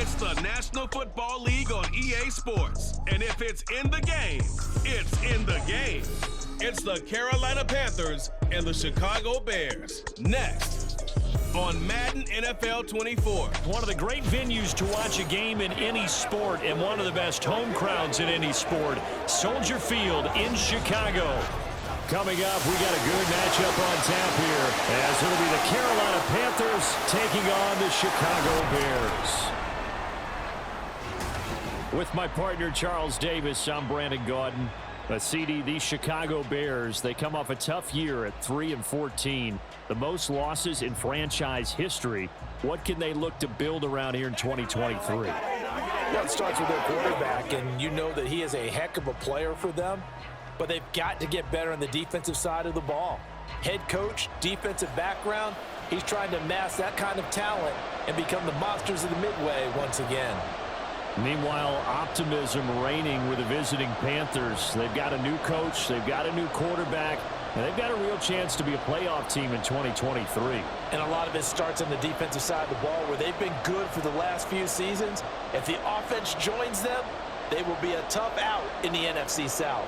It's the National Football League on EA Sports. And if it's in the game, it's in the game. It's the Carolina Panthers and the Chicago Bears. Next on Madden NFL 24. One of the great venues to watch a game in any sport and one of the best home crowds in any sport. Soldier Field in Chicago. Coming up, we got a good matchup on tap here, as it'll be the Carolina Panthers taking on the Chicago Bears. With my partner, Charles Davis, I'm Brandon Gaudin. CD, these Chicago Bears, they come off a tough year at 3-14, the most losses in franchise history. What can they look to build around here in 2023? Well, it starts with their quarterback, and you know that he is a heck of a player for them. But they've got to get better on the defensive side of the ball. Head coach, defensive background, he's trying to amass that kind of talent and become the monsters of the Midway once again. Meanwhile, optimism reigning with the visiting Panthers. They've got a new coach, they've got a new quarterback, and they've got a real chance to be a playoff team in 2023. And a lot of it starts on the defensive side of the ball, where they've been good for the last few seasons. If the offense joins them, they will be a tough out in the NFC South.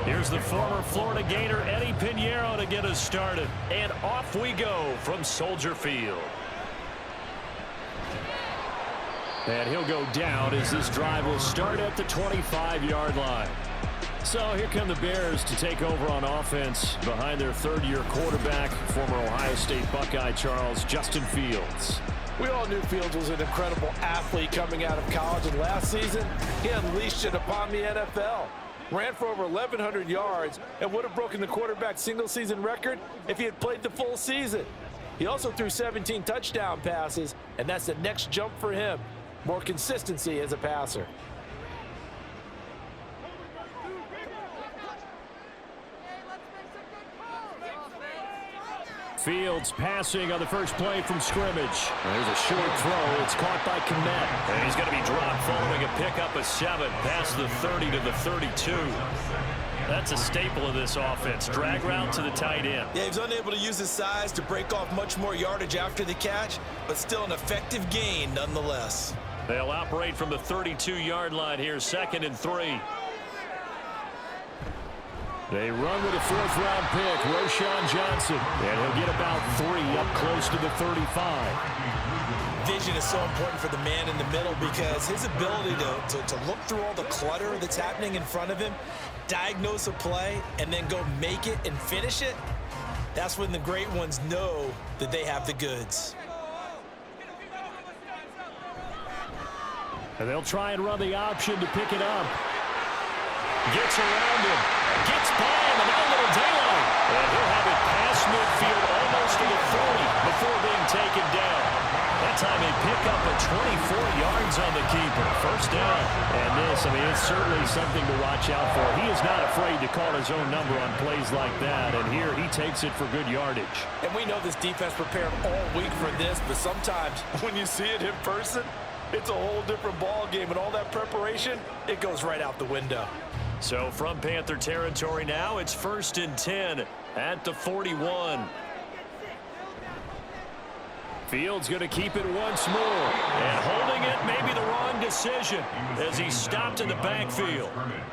Here's the former Florida Gator, Eddie Pinheiro, to get us started. And off we go from Soldier Field. And he'll go down as this drive will start at the 25-yard line. So here come the Bears to take over on offense behind their third-year quarterback, former Ohio State Buckeye Justin Fields. We all knew Fields was an incredible athlete coming out of college, and last season he unleashed it upon the NFL. Ran for over 1,100 yards and would have broken the quarterback single-season record if he had played the full season. He also threw 17 touchdown passes, and that's the next jump for him. More consistency as a passer. Fields passing on the first play from scrimmage. There's a short throw. It's caught by Kmet. And he's going to be dropped following a pickup of 7 past the 30 to the 32. That's a staple of this offense. Drag route to the tight end. Yeah, he was unable to use his size to break off much more yardage after the catch, but still an effective gain nonetheless. They'll operate from the 32-yard line here, 2nd and 3. They run with a 4th-round pick, Roschon Johnson. And he'll get about 3 up close to the 35. Vision is so important for the man in the middle, because his ability to look through all the clutter that's happening in front of him, diagnose a play, and then go make it and finish it, that's when the great ones know that they have the goods. And they'll try and run the option to pick it up. Gets around him. Gets by him, and now a little daylight. And he'll have it past midfield almost to the 40 before being taken down. That time they pick up a 24 yards on the keeper. First down. And this, it's certainly something to watch out for. He is not afraid to call his own number on plays like that. And here he takes it for good yardage. And we know this defense prepared all week for this, but sometimes when you see it in person, it's a whole different ball game, and all that preparation, it goes right out the window. So from Panther territory now, it's 1st and 10 at the 41. Fields going to keep it once more. And holding it may be the wrong decision as he stopped in the backfield.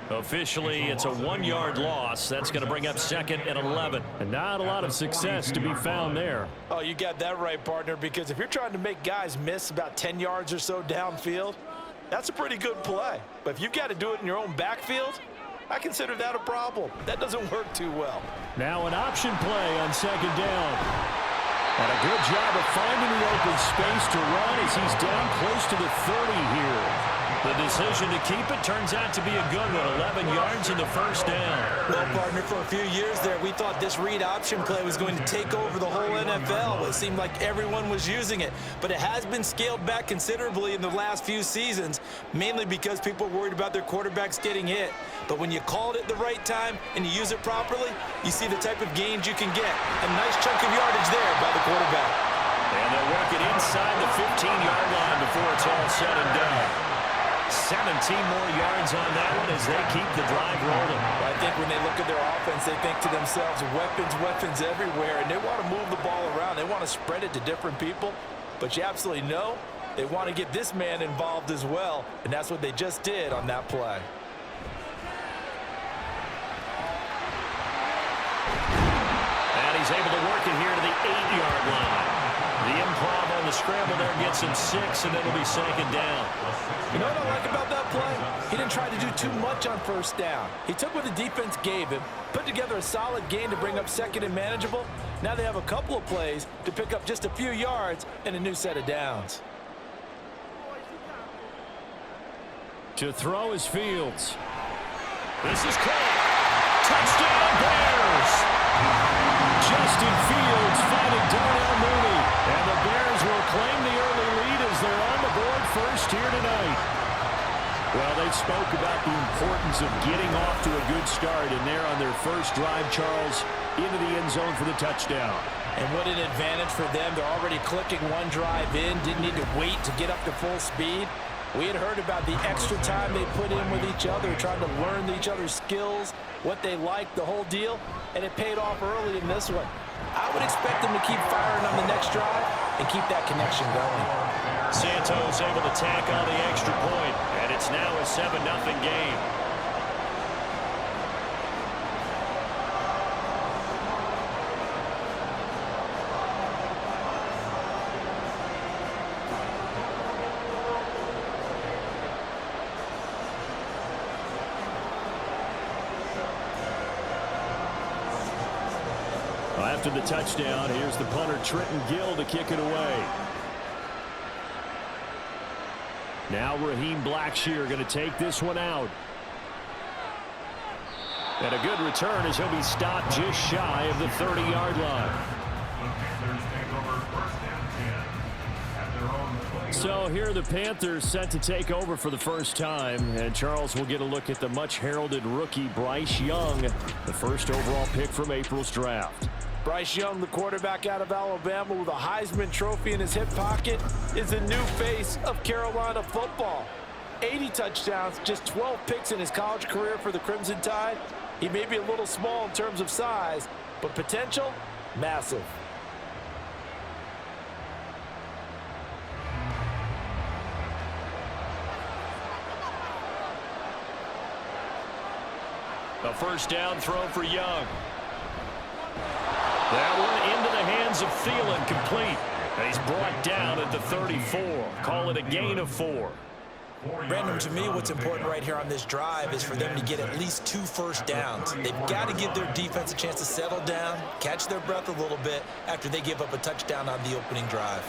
Officially, it's a 1-yard loss. That's going to bring up 2nd and 11. And not a lot of success to be found there. Oh, you got that right, partner, because if you're trying to make guys miss about 10 yards or so downfield, that's a pretty good play. But if you've got to do it in your own backfield, I consider that a problem. That doesn't work too well. Now an option play on 2nd down. And a good job of finding the open space to run as he's down close to the 30 here. The decision to keep it turns out to be a good one. 11 yards in the first down. Well, partner, for a few years there, we thought this read option play was going to take over the whole NFL. It seemed like everyone was using it. But it has been scaled back considerably in the last few seasons, mainly because people are worried about their quarterbacks getting hit. But when you call it at the right time and you use it properly, you see the type of gains you can get. A nice chunk of yardage there by the quarterback. And they'll work it inside the 15-yard line before it's all said and done. 17 more yards on that one as they keep the drive rolling. I think when they look at their offense, they think to themselves, weapons, weapons everywhere, and they want to move the ball around. They want to spread it to different people, but you absolutely know they want to get this man involved as well, and that's what they just did on that play. And he's able to work it here to the 8-yard line. The improv on the scramble there gets him 6, and it'll be second down. You know what I like about that play? He didn't try to do too much on first down. He took what the defense gave him, put together a solid gain to bring up second and manageable. Now they have a couple of plays to pick up just a few yards and a new set of downs. To throw is Fields. This is caught. Touchdown Bears! Justin Fields finding Darnell Mooney. And the Bears will claim the early lead as they're on the board first here tonight. Well, they spoke about the importance of getting off to a good start, and they're on their first drive, Charles, into the end zone for the touchdown. And what an advantage for them. They're already clicking one drive in, didn't need to wait to get up to full speed. We had heard about the extra time they put in with each other, trying to learn each other's skills, what they like, the whole deal, and it paid off early in this one. I would expect them to keep firing on the next drive and keep that connection going. Santos able to tack on the extra point, and it's now a 7-0 game. After the touchdown, here's the punter, Trenton Gill, to kick it away. Now Raheem Blackshear going to take this one out. And a good return as he'll be stopped just shy of the 30-yard line. So here are the Panthers set to take over for the first time. And Charles will get a look at the much-heralded rookie Bryce Young, the first overall pick from April's draft. Bryce Young, the quarterback out of Alabama with a Heisman Trophy in his hip pocket, is the new face of Carolina football. 80 touchdowns, just 12 picks in his college career for the Crimson Tide. He may be a little small in terms of size, but potential, massive. A first down throw for Young. That one into the hands of Thielen, complete. And he's brought down at the 34. Call it a gain of 4. Brandon, to me, what's important right here on this drive is for them to get at least 2 first downs. They've got to give their defense a chance to settle down, catch their breath a little bit after they give up a touchdown on the opening drive.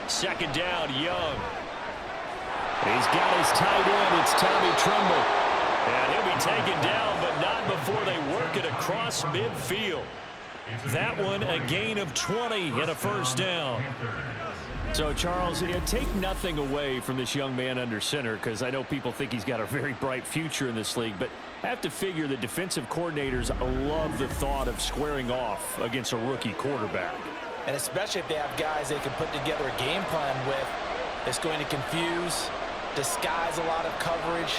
Second down, Young. He's got his tight end. It's Tommy Tremble. And he'll be taken down, but not before they work it across midfield. That one, a gain of 20 and a first down. So, Charles, take nothing away from this young man under center, because I know people think he's got a very bright future in this league, but I have to figure the defensive coordinators love the thought of squaring off against a rookie quarterback. And especially if they have guys they can put together a game plan with that's going to confuse, disguise a lot of coverage,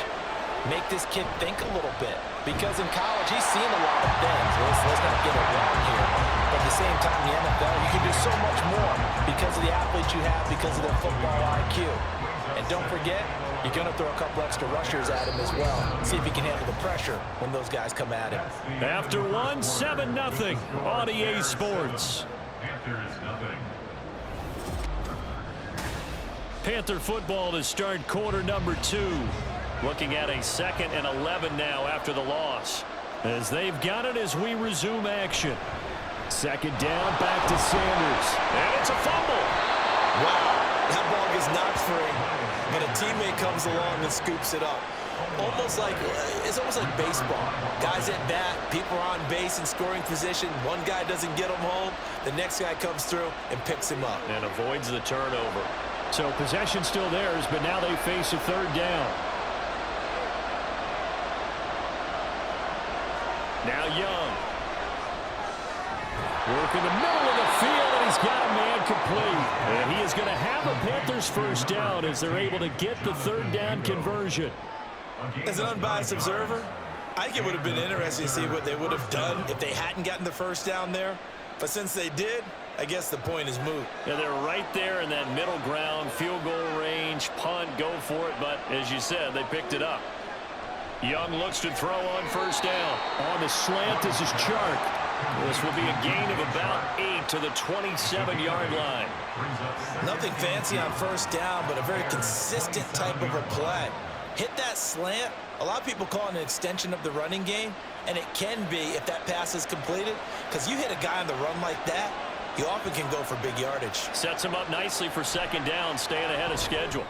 make this kid think a little bit. Because in college, he's seen a lot of things. Let's not get it wrong here. But at the same time, in the NFL, you can do so much more because of the athletes you have, because of their football IQ. And don't forget, you're going to throw a couple extra rushers at him as well. See if he can handle the pressure when those guys come at him. After one, 7-0 on EA Sports. Panther football to start quarter number 2. Looking at a 2nd and 11 now after the loss, as they've got it as we resume action. Second down, back to Sanders. And it's a fumble. Wow, that ball gets knocked free, and a teammate comes along and scoops it up. It's almost like baseball. Guys at bat, people are on base in scoring position. One guy doesn't get him home. The next guy comes through and picks him up. And avoids the turnover. So possession still theirs, but now they face a third down. Now Young. Work in the middle of the field, and he's got a man complete. And he is going to have a Panthers first down as they're able to get the third down conversion. As an unbiased observer, I think it would have been interesting to see what they would have done if they hadn't gotten the first down there. But since they did, I guess the point is moot. Yeah, they're right there in that middle ground, field goal range, punt, go for it. But as you said, they picked it up. Young looks to throw on first down. On the slant, this is Chark. This will be a gain of about 8 to the 27-yard line. Nothing fancy on first down, but a very consistent type of a play. Hit that slant. A lot of people call it an extension of the running game, and it can be if that pass is completed, because you hit a guy on the run like that, you often can go for big yardage. Sets him up nicely for second down, staying ahead of schedule.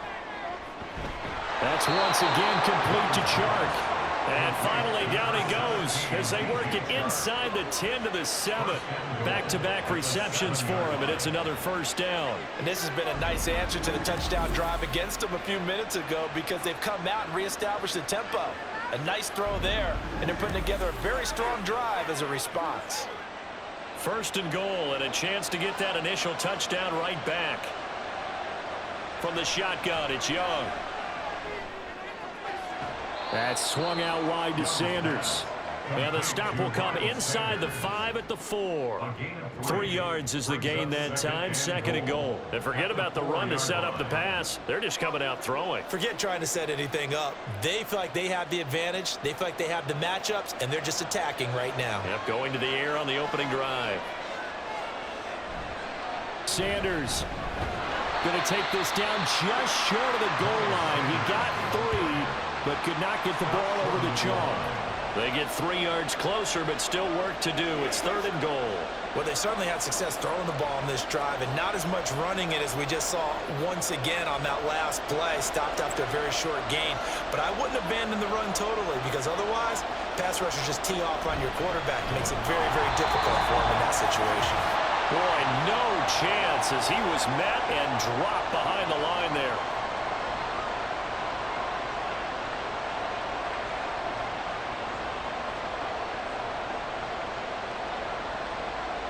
That's once again complete to Chark. And finally, down he goes as they work it inside the 10 to the 7. Back-to-back receptions for him, and it's another first down. And this has been a nice answer to the touchdown drive against them a few minutes ago because they've come out and reestablished the tempo. A nice throw there, and they're putting together a very strong drive as a response. First and goal, and a chance to get that initial touchdown right back. From the shotgun, it's Young. That's swung out wide to Sanders. And the stop will come inside the 5 at the 4. 3 yards is the gain that time, second and goal. And forget about the run to set up the pass. They're just coming out throwing. Forget trying to set anything up. They feel like they have the advantage. They feel like they have the matchups, and they're just attacking right now. Yep, going to the air on the opening drive. Sanders going to take this down just short of the goal line. He got 3. But could not get the ball over the chalk. They get 3 yards closer, but still work to do. It's third and goal. Well, they certainly had success throwing the ball on this drive, and not as much running it as we just saw once again on that last play. Stopped after a very short gain. But I wouldn't abandon the run totally, because otherwise, pass rushers just tee off on your quarterback. It makes it very, very difficult for him in that situation. Boy, no chance as he was met and dropped behind the line there.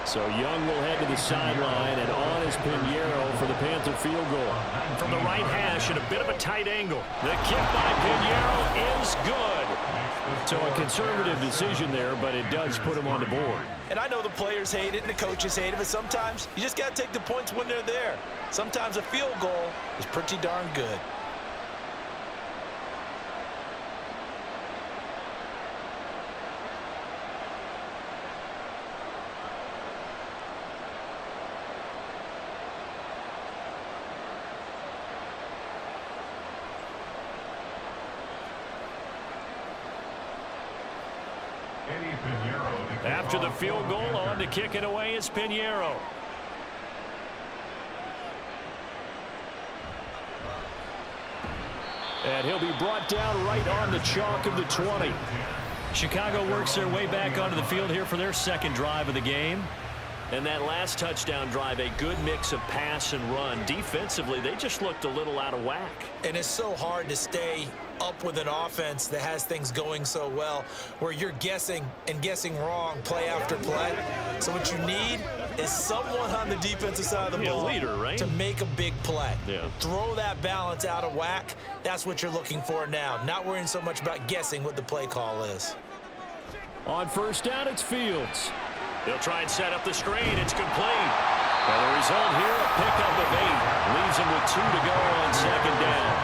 So Young will head to the sideline, and on is Pinheiro for the Panther field goal. From the right hash at a bit of a tight angle. The kick by Pinheiro is good. So a conservative decision there, but it does put him on the board. And I know the players hate it and the coaches hate it, but sometimes you just got to take the points when they're there. Sometimes a field goal is pretty darn good. After the field goal, on to kick it away is Pinheiro. And he'll be brought down right on the chalk of the 20. Chicago works their way back onto the field here for their second drive of the game. And that last touchdown drive, a good mix of pass and run. Defensively, they just looked a little out of whack. And it's so hard to stay up with an offense that has things going so well, where you're guessing and guessing wrong play after play. So what you need is someone on the defensive side of the ball, a leader, right, to make a big play. Yeah. Throw that balance out of whack. That's what you're looking for now. Not worrying so much about guessing what the play call is. On first down, it's Fields. They'll try and set up the screen. It's complete. And the result here, a pickup of 8. Leaves him with 2 to go on second down.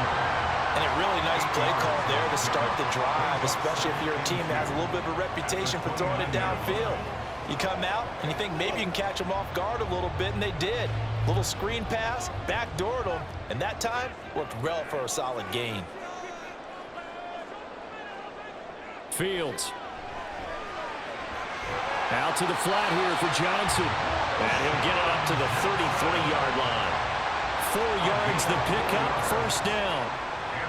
And a really nice play call there to start the drive, especially if you're a team that has a little bit of a reputation for throwing it downfield. You come out and you think maybe you can catch them off guard a little bit, and they did. Little screen pass, backdoored them, and that time worked well for a solid gain. Fields. Out to the flat here for Johnson. And he'll get it up to the 33-yard line. 4 yards the pickup, first down.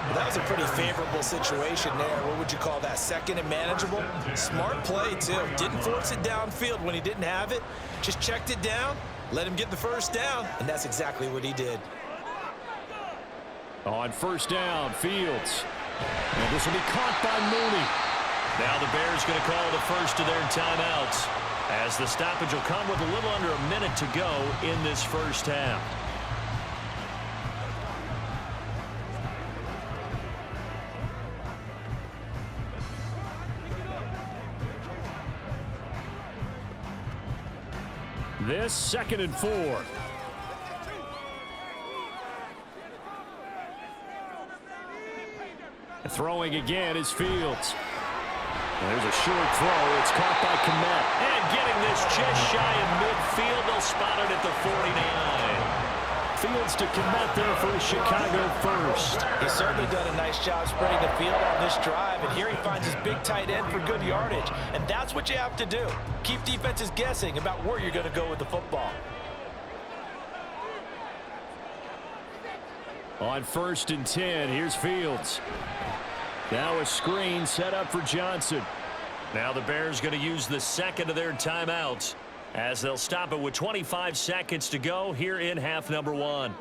Well, that was a pretty favorable situation there. What would you call that? Second and manageable? Smart play, too. Didn't force it downfield when he didn't have it. Just checked it down, let him get the first down, and that's exactly what he did. On first down, Fields. And this will be caught by Mooney. Now the Bears going to call the first of their timeouts, as the stoppage will come with a little under a minute to go in this first half. This 2nd and 4. Throwing again is Fields. There's a short throw. It's caught by Kmet. And getting this just shy of midfield. They'll spot it at the 49. Fields to Kmet there for a Chicago first. He's certainly done a nice job spreading the field on this drive, and here he finds his big tight end for good yardage. And that's what you have to do. Keep defenses guessing about where you're going to go with the football. On 1st and 10, here's Fields. Now a screen set up for Johnson. Now the Bears going to use the 2nd of their timeouts as they'll stop it with 25 seconds to go here in half number 1.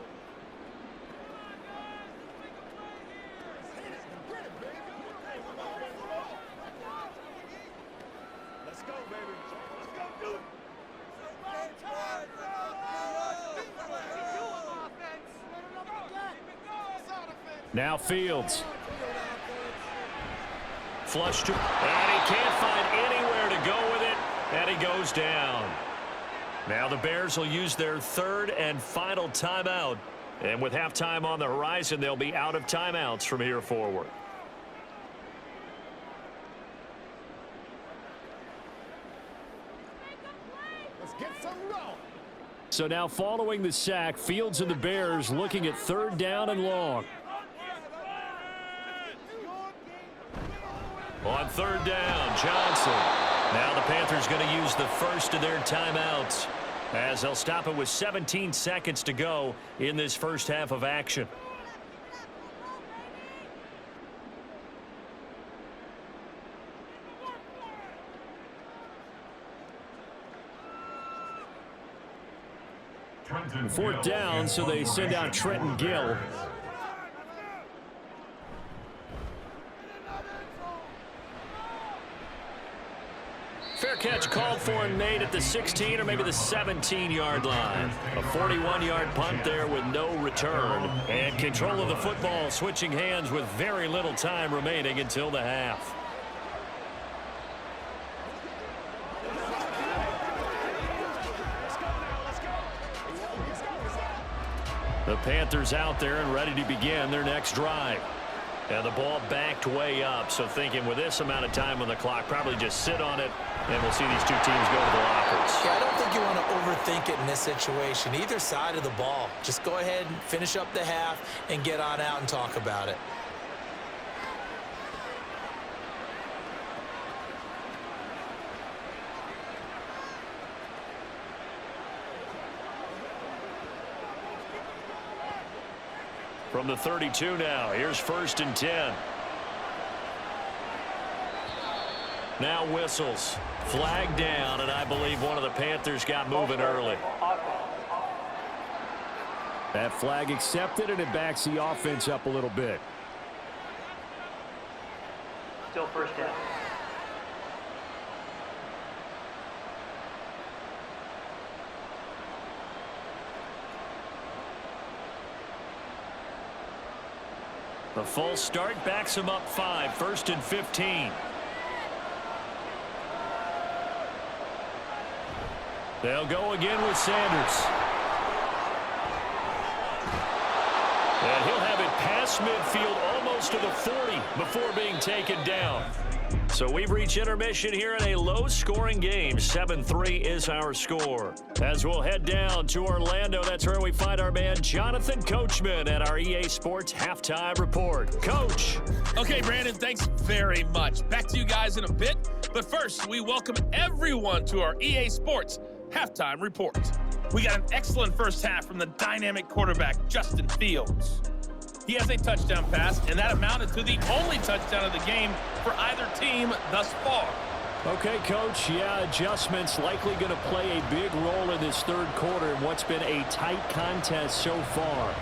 Let's go, baby. Let's go, dude. Now Fields. Flush to, and he can't find anywhere to go with it, and he goes down. Now the Bears will use their 3rd and final timeout, and with halftime on the horizon, they'll be out of timeouts from here forward. Let's get some going. So now following the sack, Fields and the Bears looking at 3rd down and long. On 3rd down, Johnson. Now the Panthers going to use the 1st of their timeouts as they'll stop it with 17 seconds to go in this first half of action. Fourth down, so they send out Trenton Gill. Fair catch called for and made at the 16 or maybe the 17-yard line. A 41-yard punt there with no return. And control of the football switching hands with very little time remaining until the half. The Panthers out there and ready to begin their next drive. And the ball backed way up, so thinking with this amount of time on the clock, probably just sit on it, and we'll see these two teams go to the lockers. Yeah, I don't think you want to overthink it in this situation, either side of the ball. Just go ahead and finish up the half and get on out and talk about it. From the 32 now, here's 1st and 10. Now whistles. Flag down, and I believe one of the Panthers got moving early. That flag accepted, and it backs the offense up a little bit. Still 1st down. The false start backs him up 5, 1st and 15. They'll go again with Sanders. And he'll have it past midfield almost to the 40 before being taken down. So we've reached intermission here in a low-scoring game. 7-3 is our score. As we'll head down to Orlando, that's where we find our man Jonathan Coachman at our EA Sports Halftime Report. Coach. Okay, Brandon, thanks very much. Back to you guys in a bit. But first, we welcome everyone to our EA Sports Halftime Report. We got an excellent first half from the dynamic quarterback, Justin Fields. He has a touchdown pass, and that amounted to the only touchdown of the game for either team thus far. Okay, Coach, yeah, adjustments likely going to play a big role in this 3rd quarter in what's been a tight contest so far.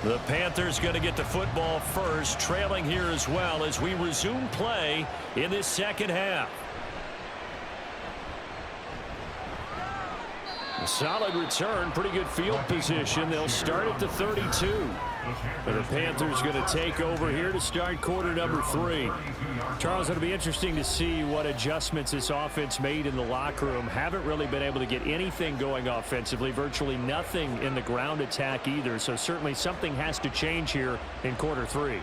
The Panthers going to get the football first, trailing here as well as we resume play in this second half. A solid return, pretty good field position. They'll start at the 32. But the Panthers going to take over here to start quarter number 3. Charles, it'll be interesting to see what adjustments this offense made in the locker room. Haven't really been able to get anything going offensively, virtually nothing in the ground attack either. So certainly something has to change here in quarter 3.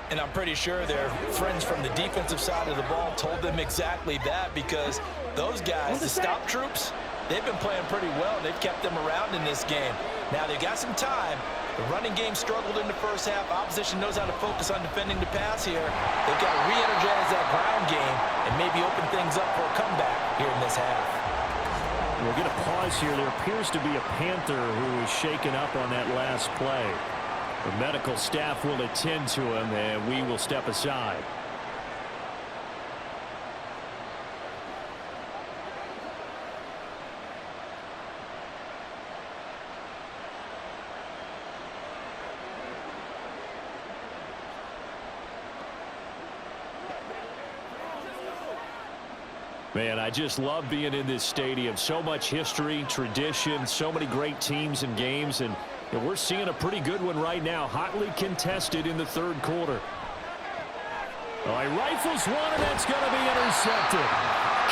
And I'm pretty sure their friends from the defensive side of the ball told them exactly that, because those guys, the stop troops, they've been playing pretty well. They've kept them around in this game. Now they've got some time. The running game struggled in the first half. Opposition knows how to focus on defending the pass here. They've got to re-energize that ground game and maybe open things up for a comeback here in this half. We'll get a pause here. There appears to be a Panther who is shaken up on that last play. The medical staff will attend to him, and we will step aside. Man, I just love being in this stadium. So much history, tradition, so many great teams and games, and we're seeing a pretty good one right now. Hotly contested in the third quarter. Oh, he rifles one, and that's going to be intercepted.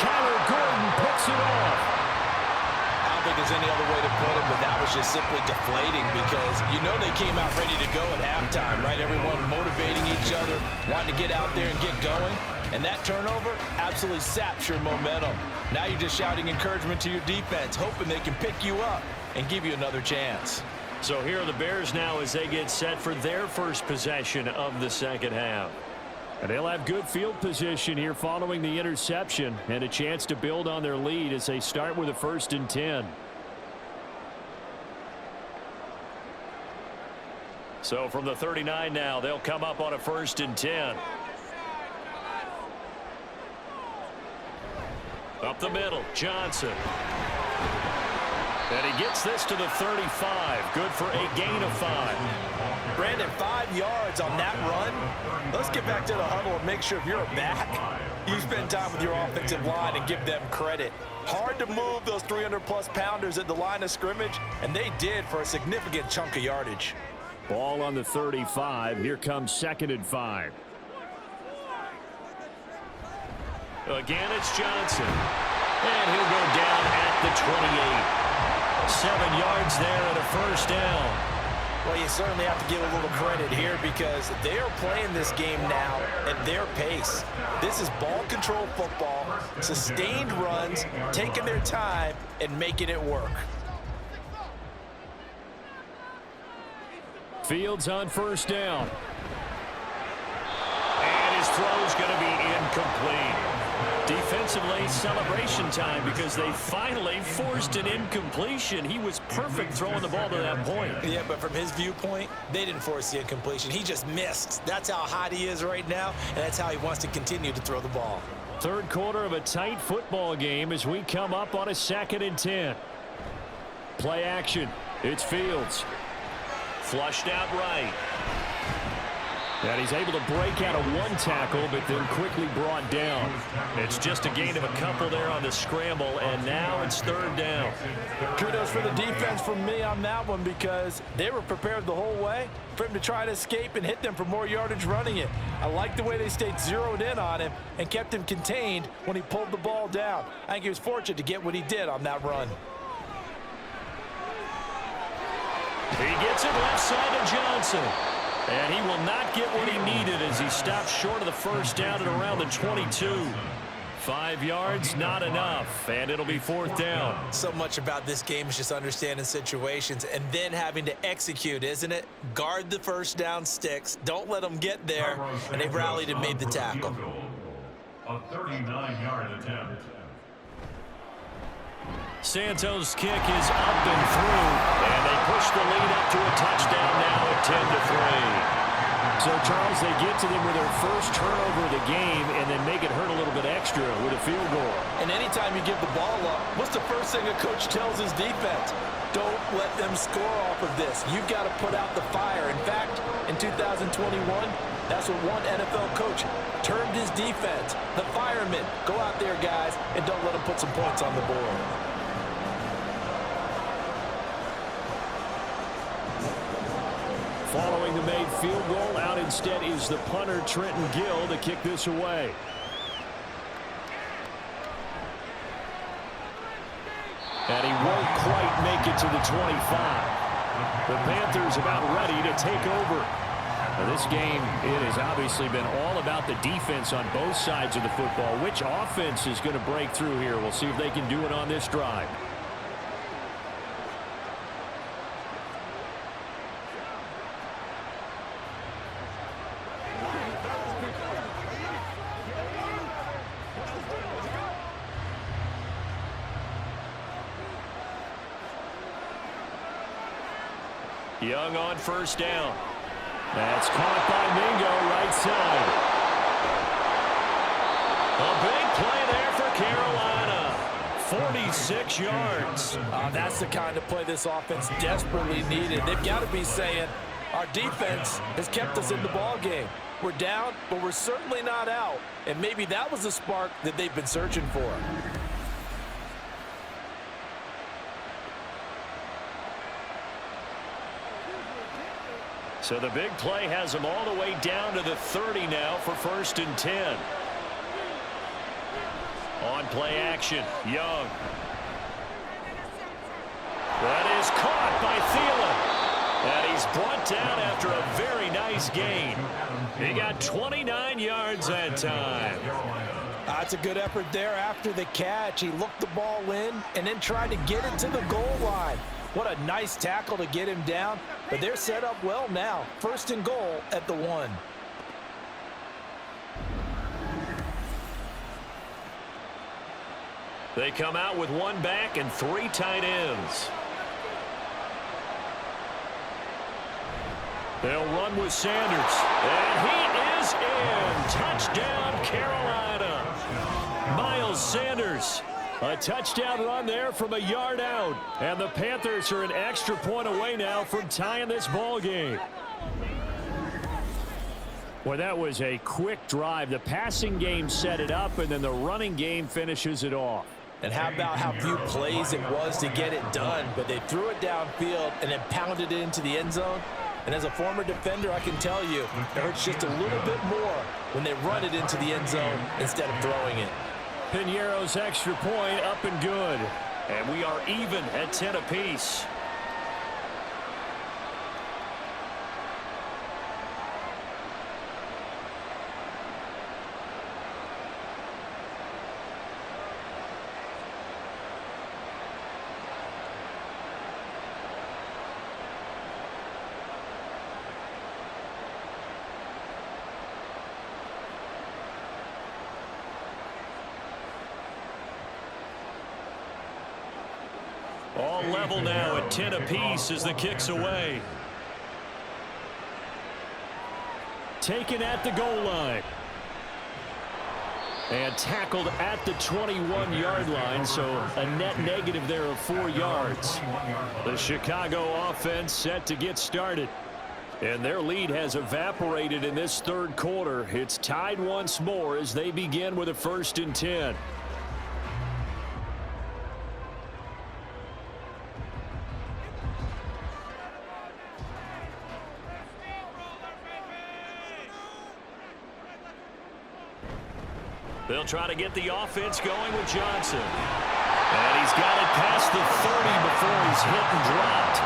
Kyler Gordon picks it off. I don't think there's any other way to put it, but that was just simply deflating, because you know they came out ready to go at halftime, right? Everyone motivating each other, wanting to get out there and get going. And that turnover absolutely saps your momentum. Now you're just shouting encouragement to your defense, hoping they can pick you up and give you another chance. So here are the Bears now as they get set for their first possession of the second half. And they'll have good field position here following the interception, and a chance to build on their lead as they start with a 1st and 10. So from the 39 now, they'll come up on a 1st and 10. Up the middle, Johnson. And he gets this to the 35. Good for a gain of 5. Brandon, 5 yards on that run. Let's get back to the huddle and make sure if you're back, you spend time with your offensive line and give them credit. Hard to move those 300-plus pounders at the line of scrimmage, and they did for a significant chunk of yardage. Ball on the 35. Here comes 2nd and 5. Again, it's Johnson. And he'll go down at the 28. 7 yards there and a 1st down. Well, you certainly have to give a little credit here, because they are playing this game now at their pace. This is ball control football, sustained runs, taking their time and making it work. Fields on 1st down. And his throw's going to be incomplete. Defensively, celebration time, because they finally forced an incompletion. He was perfect throwing the ball to that point. Yeah, but from his viewpoint, they didn't force the incompletion. He just missed. That's how hot he is right now, and that's how he wants to continue to throw the ball. Third quarter of a tight football game as we come up on a 2nd and 10. Play action. It's Fields. Flushed out right. And he's able to break out of 1 tackle, but then quickly brought down. It's just a gain of a couple there on the scramble, and now it's 3rd down. Kudos for the defense from me on that one, because they were prepared the whole way for him to try to escape and hit them for more yardage running it. I like the way they stayed zeroed in on him and kept him contained when he pulled the ball down. I think he was fortunate to get what he did on that run. He gets it left side to Johnson. And he will not get what he needed as he stops short of the 1st down at around the 22. 5 yards, not enough, and it'll be 4th down. So much about this game is just understanding situations and then having to execute, isn't it? Guard the 1st down sticks. Don't let them get there, and they rallied and made the tackle. A 39-yard attempt. Santos' kick is up and through, and they push the lead up to a touchdown now at 10-3. So, Charles, they get to them with their first turnover of the game and then make it hurt a little bit extra with a field goal. And anytime you give the ball up, what's the first thing a coach tells his defense? Don't let them score off of this. You've got to put out the fire. In fact, in 2021, that's what one NFL coach termed his defense. The firemen. Go out there, guys, and don't let them put some points on the board. Following the made field goal, out instead is the punter, Trenton Gill, to kick this away. And he won't quite make it to the 25. The Panthers about ready to take over. Now this game, it has obviously been all about the defense on both sides of the football. Which offense is going to break through here? We'll see if they can do it on this drive. Young on first down. That's caught by Mingo, right side. A big play there for Carolina. 46 yards. That's the kind of play this offense desperately needed. They've got to be saying, our defense has kept us in the ball game. We're down, but we're certainly not out. And maybe that was the spark that they've been searching for. So the big play has them all the way down to the 30 now for 1st and 10. On play action, Young. That is caught by Thielen. And he's brought down after a very nice gain. He got 29 yards that time. That's a good effort there after the catch. He looked the ball in and then tried to get it to the goal line. What a nice tackle to get him down. But they're set up well now. 1st and goal at the 1. They come out with 1 back and 3 tight ends. They'll run with Sanders. And he is in. Touchdown, Carolina. Miles Sanders. A touchdown run there from a yard out. And the Panthers are an extra point away now from tying this ball game. Well, that was a quick drive. The passing game set it up, and then the running game finishes it off. And how about how few plays it was to get it done, but they threw it downfield and then pounded it into the end zone. And as a former defender, I can tell you, it hurts just a little bit more when they run it into the end zone instead of throwing it. Piñeiro's extra point up and good. And we are even at 10 apiece. All level now at 10 apiece as the kick's away. Taken at the goal line. And tackled at the 21-yard line, so a net negative there of 4 yards. The Chicago offense set to get started. And their lead has evaporated in this 3rd quarter. It's tied once more as they begin with a 1st and 10. They'll try to get the offense going with Johnson. And he's got it past the 30 before he's hit and dropped.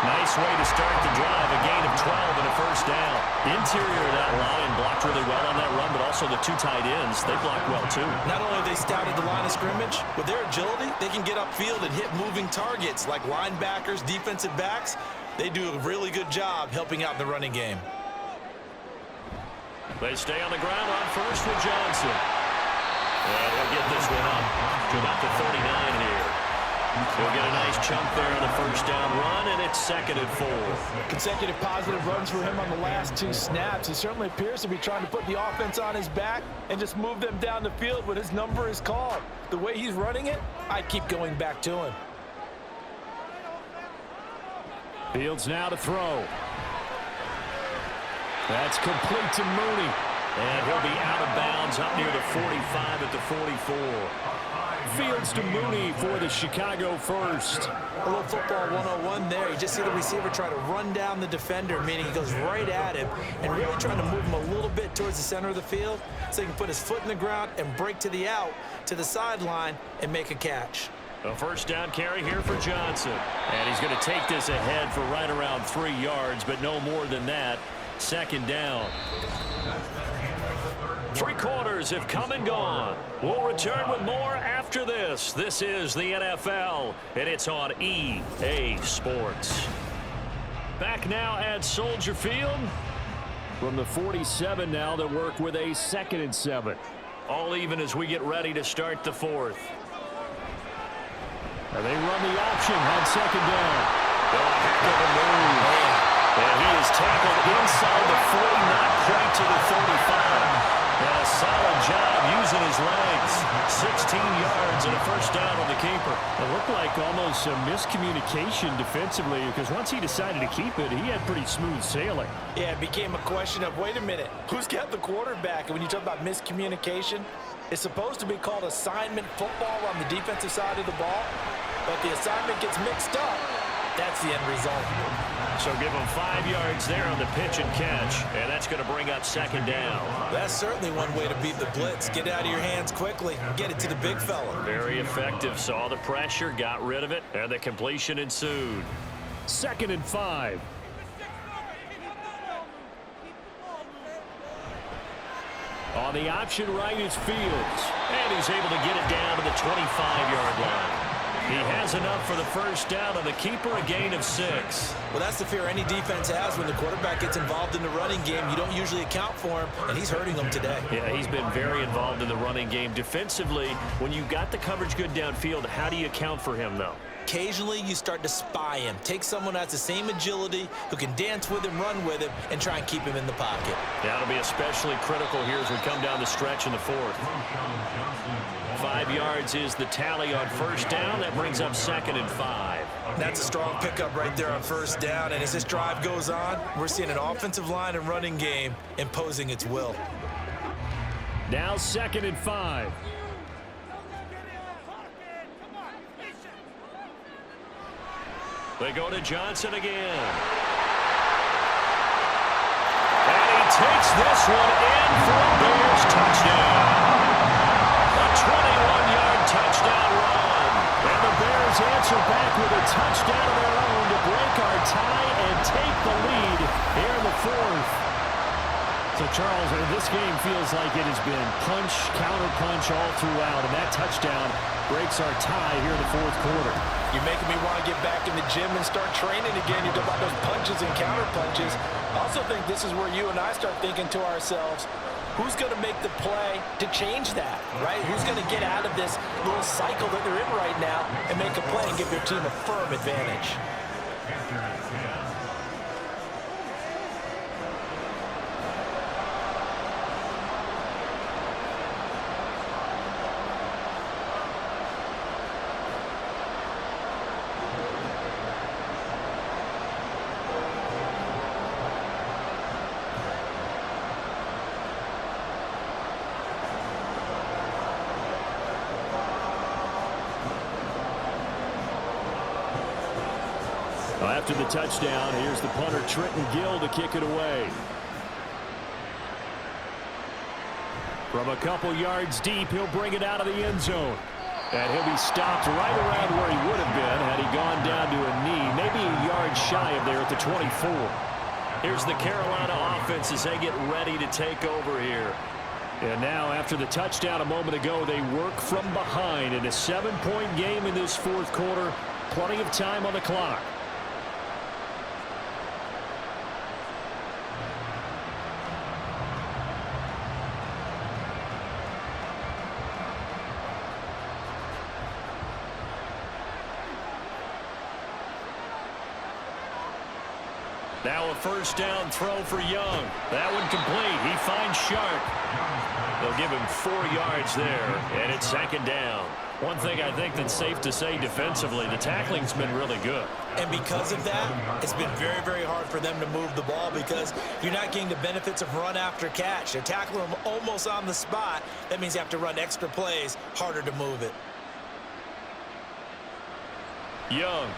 Nice way to start the drive. A gain of 12 and a 1st down. Interior of that line blocked really well on that run, but also the 2 tight ends, they blocked well too. Not only have they scouted the line of scrimmage, with their agility, they can get upfield and hit moving targets like linebackers, defensive backs. They do a really good job helping out in the running game. They stay on the ground on first with Johnson. And he'll get this one up to about the 39 here. He'll get a nice chunk there on the first down run, and it's 2nd and 4. Consecutive positive runs for him on the last 2 snaps. He certainly appears to be trying to put the offense on his back and just move them down the field when his number is called. The way he's running it, I keep going back to him. Fields now to throw. That's complete to Mooney. And he'll be out of bounds up near the 45 at the 44. Fields to Mooney for the Chicago first. A little football 101 there. You just see the receiver try to run down the defender, meaning he goes right at him and really trying to move him a little bit towards the center of the field so he can put his foot in the ground and break to the out, to the sideline, and make a catch. A first down carry here for Johnson. And he's going to take this ahead for right around 3 yards, but no more than that. 2nd down. 3 quarters have come and gone. We'll return with more after this. This is the NFL, and it's on EA Sports. Back now at Soldier Field. From the 47 now, they'll work with a 2nd and 7. All even as we get ready to start the 4th. And they run the option on 2nd down. A heck of a move. And he is tackled inside the 40, not quite to the 35. And a solid job using his legs. 16 yards and a first down on the keeper. It looked like almost a miscommunication defensively because once he decided to keep it, he had pretty smooth sailing. Yeah, it became a question of, wait a minute, who's got the quarterback? And when you talk about miscommunication, it's supposed to be called assignment football on the defensive side of the ball, but the assignment gets mixed up. That's the end result. So give him 5 yards there on the pitch and catch, and that's going to bring up 2nd down. That's certainly one way to beat the blitz. Get it out of your hands quickly. Get it to the big fella. Very effective. Saw the pressure, got rid of it, and the completion ensued. 2nd and 5. On the option right is Fields, and he's able to get it down to the 25-yard line. He has enough for the first down, and the keeper a gain of 6. Well, that's the fear any defense has when the quarterback gets involved in the running game. You don't usually account for him, and he's hurting them today. Yeah, he's been very involved in the running game. Defensively, when you got the coverage good downfield, how do you account for him, though? Occasionally, you start to spy him. Take someone who has the same agility, who can dance with him, run with him, and try and keep him in the pocket. That'll be especially critical here as we come down the stretch in the 4th. 5 yards is the tally on first down. That brings up 2nd and 5. That's a strong pickup right there on first down. And as this drive goes on, we're seeing an offensive line and running game imposing its will. Now 2nd and 5. They go to Johnson again. And he takes this one in for a Bears touchdown. A 21-yard touchdown run. And the Bears answer back with a touchdown of their own to break our tie and take the lead here in the 4th. So, Charles, this game feels like it has been punch, counter-punch all throughout, and that touchdown breaks our tie here in the 4th quarter. You're making me want to get back in the gym and start training again. You talk about those punches and counter-punches. I also think this is where you and I start thinking to ourselves, who's going to make the play to change that, right? Who's going to get out of this little cycle that they're in right now and make a play and give their team a firm advantage? After the touchdown, here's the punter, Trenton Gill, to kick it away. From a couple yards deep, he'll bring it out of the end zone. And he'll be stopped right around where he would have been had he gone down to a knee, maybe a yard shy of there at the 24. Here's the Carolina offense as they get ready to take over here. And now, after the touchdown a moment ago, they work from behind in a 7-point game in this 4th quarter. Plenty of time on the clock. Now a first down throw for Young. That one complete. He finds Sharp. They'll give him 4 yards there, and it's second down. One thing I think that's safe to say defensively, the tackling's been really good. And because of that, it's been very, very hard for them to move the ball because you're not getting the benefits of run after catch. They're tackling them almost on the spot. That means you have to run extra plays, harder to move it. Young.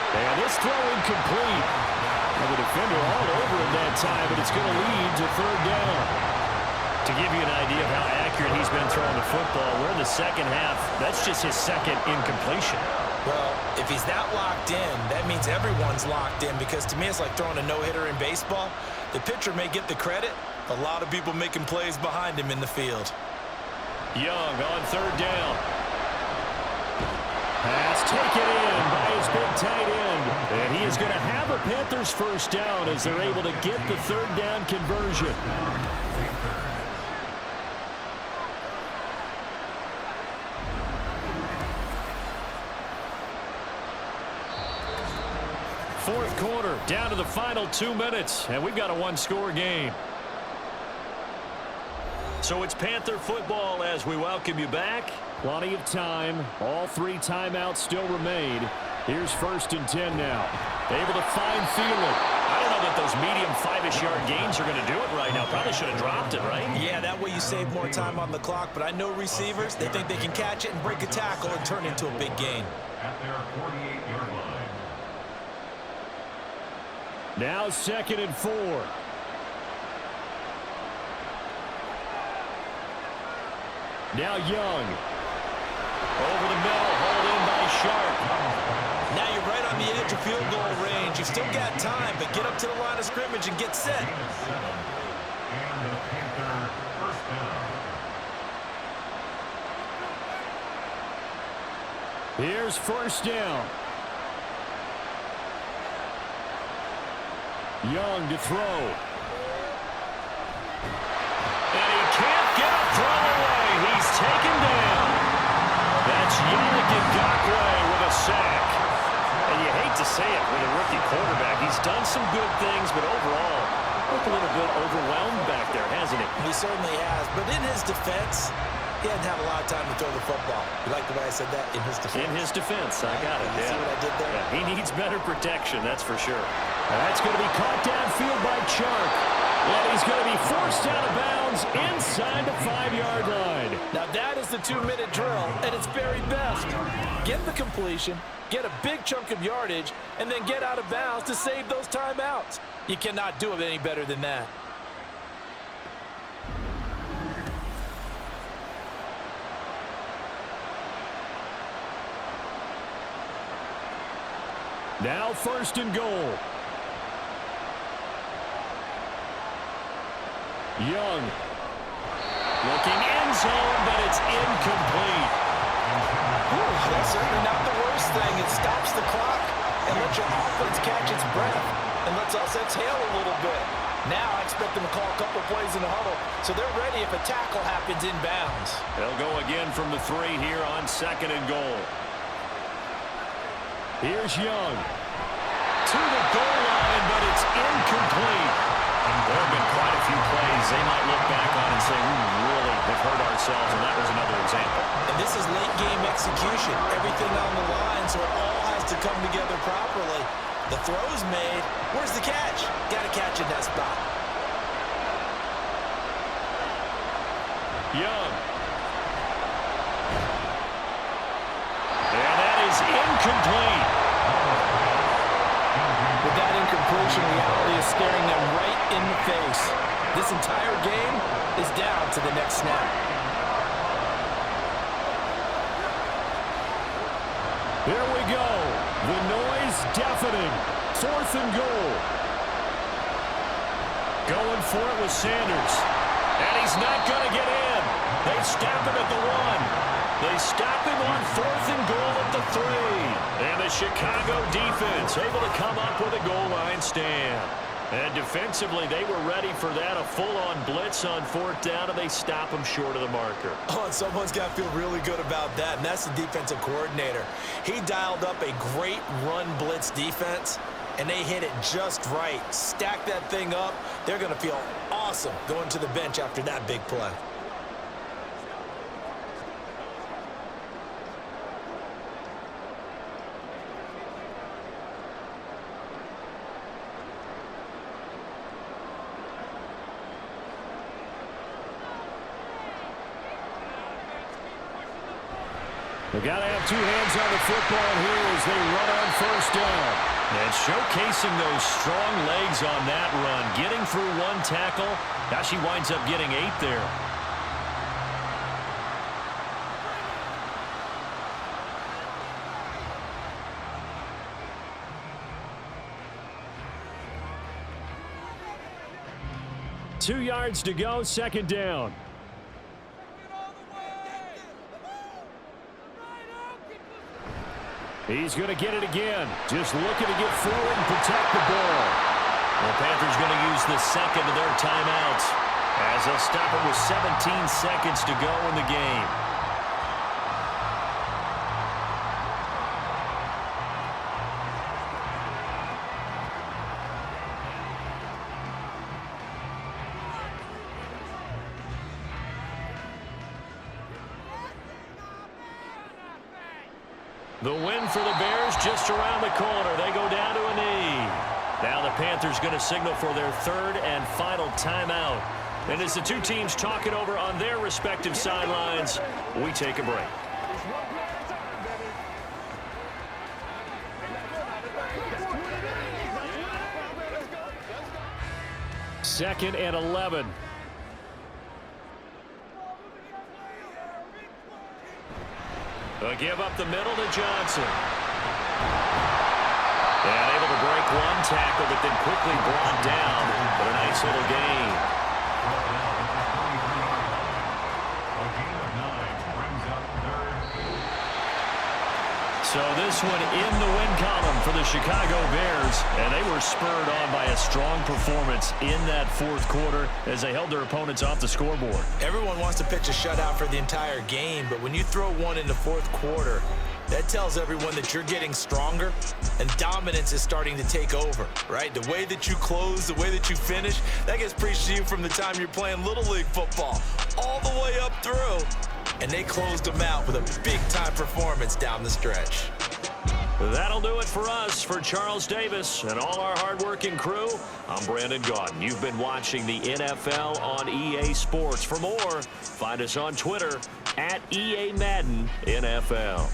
And this throw incomplete. And the defender all over him that time, but it's going to lead to third down. To give you an idea of how accurate he's been throwing the football, we're in the second half. That's just his second incompletion. Well, if he's that locked in, that means everyone's locked in because to me it's like throwing a no-hitter in baseball. The pitcher may get the credit. A lot of people making plays behind him in the field. Young on third down. Pass taken in by his big tight end. And he is going to have a Panthers first down as they're able to get the third down conversion. Fourth quarter, down to the final 2 minutes, and we've got a one-score game. So it's Panther football as we welcome you back. Plenty of time. All 3 timeouts still remain. Here's 1st and 10 now. Able to find Thielen. I don't know that those medium 5-ish yard gains are going to do it right now. Probably should have dropped it, right? Yeah, that way you save more time on the clock. But I know receivers, they think they can catch it and break a tackle and turn into a big gain. At their 48-yard line. Now 2nd and 4. Now Young. Over the middle, hauled in by Sharp. Now you're right on the edge of field goal range. You've still got time, but get up to the line of scrimmage and get set. And the Panther first down. Here's first down. Young to throw. And he can't get a throw away. He's taken down. That's Yannick Ngakoue with a sack. And you hate to say it with a rookie quarterback. He's done some good things, but overall, looked a little bit overwhelmed back there, hasn't he? He certainly has. But in his defense, he hadn't had a lot of time to throw the football. You like the way I said that? In his defense. In his defense. I got it. You see what I did there? Yeah, he needs better protection, that's for sure. That's going to be caught downfield by Chark. And he's going to be forced out of bounds inside the 5-yard line. Now that is the 2-minute drill at its very best. Get the completion, get a big chunk of yardage, and then get out of bounds to save those timeouts. You cannot do it any better than that. Now 1st and goal. Young. Looking end zone, but it's incomplete. That's certainly not the worst thing. It stops the clock and lets your offense catch its breath and lets us exhale a little bit. Now I expect them to call a couple plays in the huddle so they're ready if a tackle happens inbounds. They'll go again from the 3 here on 2nd and goal. Here's Young. To the goal line, but it's incomplete. There have been quite a few plays they might look back on and say, we really have hurt ourselves, and that was another example. And this is late game execution. Everything on the line, so it all has to come together properly. The throw's made. Where's the catch? Got to catch in that spot. Young. And that is incomplete. With that incompletion, reality is staring them right in the face. This entire game is down to the next snap. Here we go. The noise deafening. 4th and goal. Going for it with Sanders. And he's not going to get in. They stop him at the 1. They stop him on 4th and goal at the 3. And the Chicago defense able to come up with a goal line stand. And defensively, they were ready for that, a full-on blitz on fourth down, and they stop them short of the marker. Oh, and someone's got to feel really good about that, and that's the defensive coordinator. He dialed up a great run blitz defense, and they hit it just right. Stack that thing up. They're going to feel awesome going to the bench after that big play. They've got to have two hands on the football here as they run on first down. And showcasing those strong legs on that run, getting through one tackle. Now she winds up getting 8 there. Two yards to go, second down. He's going to get it again. Just looking to get forward and protect the ball. The Panthers going to use the second of their timeouts as they'll stop it with 17 seconds to go in the game. The win for the Bears just around the corner. They go down to a knee. Now the Panthers going to signal for their third and final timeout. And as the two teams talk it over on their respective sidelines, we take a break. Second and 11. They'll give up the middle to Johnson. And able to break one tackle, but then quickly brought down. But a nice little gain. A gain of 9 brings up third. So this one in the win column for the Chicago Bears. And they were spurred on by a strong performance in that fourth quarter as they held their opponents off the scoreboard. Everyone wants to pitch a shutout for the entire game, but when you throw one in the fourth quarter, that tells everyone that you're getting stronger and dominance is starting to take over, right? The way that you close, the way that you finish, that gets preached to you from the time you're playing Little League football all the way up through. And they closed them out with a big-time performance down the stretch. That'll do it for us. For Charles Davis and all our hard-working crew, I'm Brandon Gaudin. You've been watching the NFL on EA Sports. For more, find us on Twitter @EA Madden NFL.